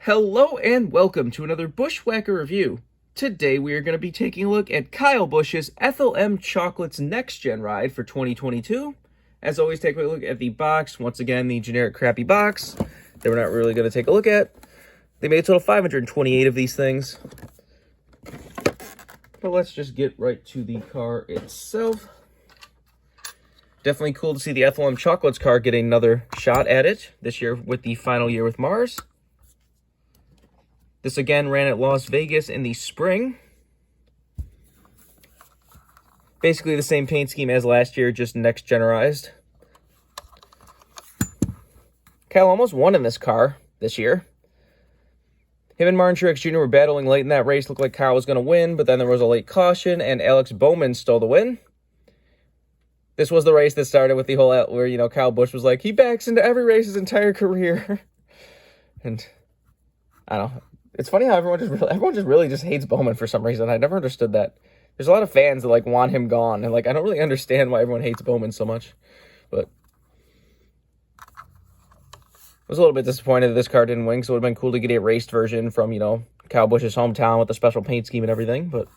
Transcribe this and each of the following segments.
Hello and welcome to another Bushwhacker review. Today we are going to be taking a look at Kyle Busch's Ethel M Chocolate's Next Gen ride for 2022. As always, take a look at the box. Once again, the generic crappy box that we're not really going to take a look at. They made a total of 528 of these things. But let's just get right to the car itself. Definitely cool to see the Ethel M Chocolate's car get another shot at it this year with the final year with Mars. This again ran at Las Vegas in the spring. Basically the same paint scheme as last year, just next generized. Kyle almost won in this car this year. Him and Martin Truex Jr. were battling late in that race. Looked like Kyle was going to win, but then there was a late caution, and Alex Bowman stole the win. This was the race that started with the whole, where, Kyle Busch was like, he backs into every race his entire career. And, I don't know. It's funny how everyone just really hates Bowman for some reason. I never understood that. There's a lot of fans that, want him gone. And, I don't really understand why everyone hates Bowman so much. But I was a little bit disappointed that this car didn't win, so it would have been cool to get a raced version from, Kyle Busch's hometown with the special paint scheme and everything. But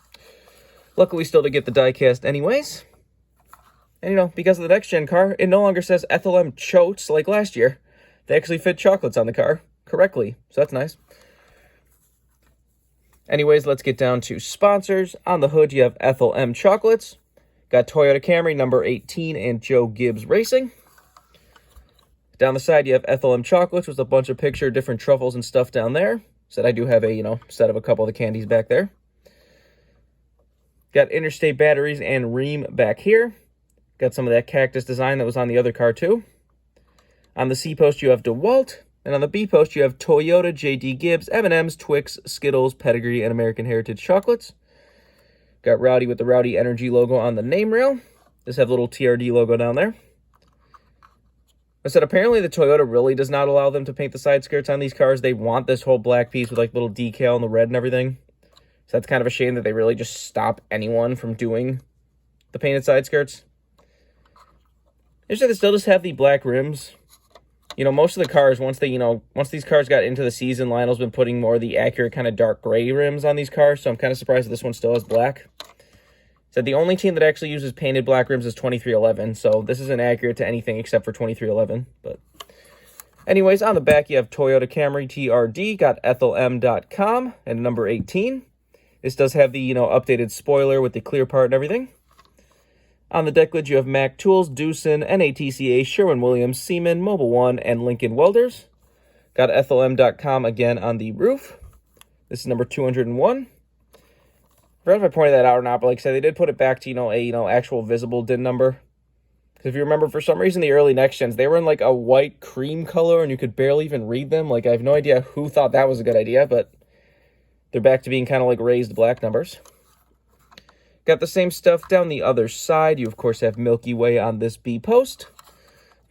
luckily still to get the diecast anyways. And, because of the next-gen car, it no longer says Ethel M Chotes like last year. They actually fit chocolates on the car correctly, so that's nice. Anyways, let's get down to sponsors. On the hood, you have Ethel M Chocolates. Got Toyota Camry, number 18, and Joe Gibbs Racing. Down the side, you have Ethel M Chocolates with a bunch of different truffles and stuff down there. So I do have a, set of a couple of the candies back there. Got Interstate batteries and Ream back here. Got some of that cactus design that was on the other car, too. On the C post, you have DeWalt. And on the B post, you have Toyota, J.D. Gibbs, M&M's, Twix, Skittles, Pedigree, and American Heritage chocolates. Got Rowdy with the Rowdy Energy logo on the name rail. Just have a little TRD logo down there. I said, apparently the Toyota really does not allow them to paint the side skirts on these cars. They want this whole black piece with, little decal and the red and everything. So that's kind of a shame that they really just stop anyone from doing the painted side skirts. They still just have the black rims. Most of the cars, once these cars got into the season, Lionel's been putting more of the accurate kind of dark gray rims on these cars, so I'm kind of surprised that this one still has black. So the only team that actually uses painted black rims is 2311, so this isn't accurate to anything except for 2311. But anyways, on the back, you have Toyota Camry TRD, got ethelm.com, and number 18. This does have the, updated spoiler with the clear part and everything. On the deck lid, you have Mac Tools, Doosan, NATCA, Sherwin-Williams, Siemens, Mobile One, and Lincoln Welders. Got ethelm.com again on the roof. This is number 201. I forgot if I pointed that out or not, but like I said, they did put it back to, actual visible DIN number. Because if you remember, for some reason, the early next gens, they were in, a white cream color, and you could barely even read them. I have no idea who thought that was a good idea, but they're back to being kind of raised black numbers. Got the same stuff down the other side. You, of course, have Milky Way on this B post.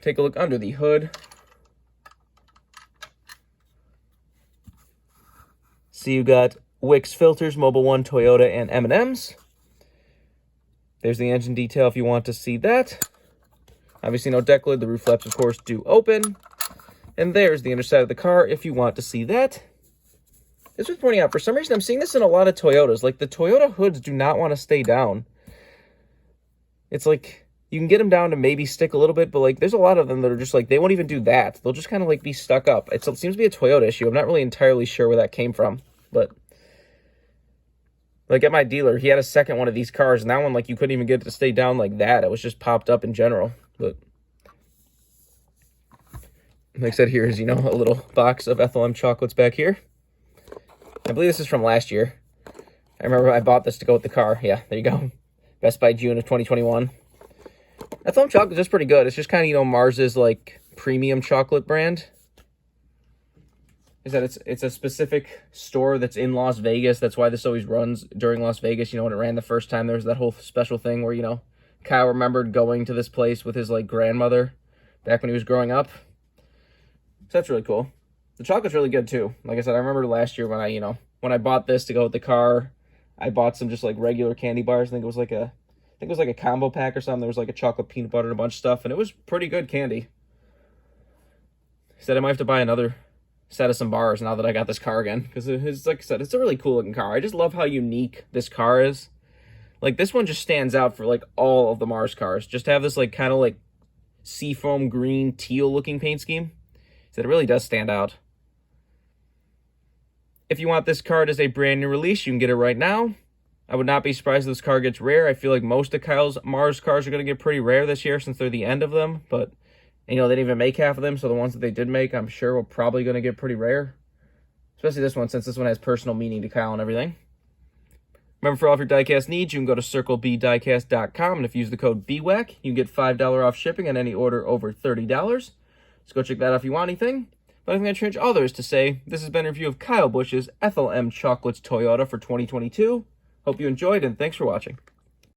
Take a look under the hood. So you got Wix filters, Mobile One, Toyota, and M&M's. There's the engine detail if you want to see that. Obviously, no deck lid. The roof flaps, of course, do open. And there's the underside of the car if you want to see that. This was pointing out, for some reason, I'm seeing this in a lot of Toyotas. The Toyota hoods do not want to stay down. It's you can get them down to maybe stick a little bit, but, there's a lot of them that are just, they won't even do that. They'll just kind of, be stuck up. It seems to be a Toyota issue. I'm not really entirely sure where that came from, but, at my dealer, he had a second one of these cars, and that one, you couldn't even get it to stay down like that. It was just popped up in general, but like I said, here's, a little box of Ethel M Chocolates back here. I believe this is from last year. I remember I bought this to go with the car. Yeah, there you go. Best by June of 2021. Ethel M Chocolate is pretty good. It's just kind of, Mars's, premium chocolate brand. Is that it's a specific store that's in Las Vegas. That's why this always runs during Las Vegas. When it ran the first time, there was that whole special thing where, Kyle remembered going to this place with his, grandmother back when he was growing up. So that's really cool. The chocolate's really good, too. Like I said, I remember last year when I bought this to go with the car, I bought some just, regular candy bars. I think it was a combo pack or something. There was, a chocolate peanut butter and a bunch of stuff, and it was pretty good candy. He said I might have to buy another set of some bars now that I got this car again. Because it's, like I said, it's a really cool looking car. I just love how unique this car is. Like, this one just stands out for, like, all of the Mars cars. Just to have this, like, kind of, like, seafoam green teal looking paint scheme. So it really does stand out. If you want this card as a brand new release, you can get it right now. I would not be surprised if this car gets rare. I feel like most of Kyle's Mars cars are going to get pretty rare this year since they're the end of them. But, you know, they didn't even make half of them. So the ones that they did make, I'm sure, will probably going to get pretty rare. Especially this one, since this one has personal meaning to Kyle and everything. Remember, for all of your diecast needs, you can go to circlebdiecast.com, and if you use the code BWhack, you can get $5 off shipping on any order over $30. So go check that out if you want anything. But I'm going to change others to say, this has been a review of Kyle Busch's Ethel M Chocolates Toyota for 2022. Hope you enjoyed, and thanks for watching.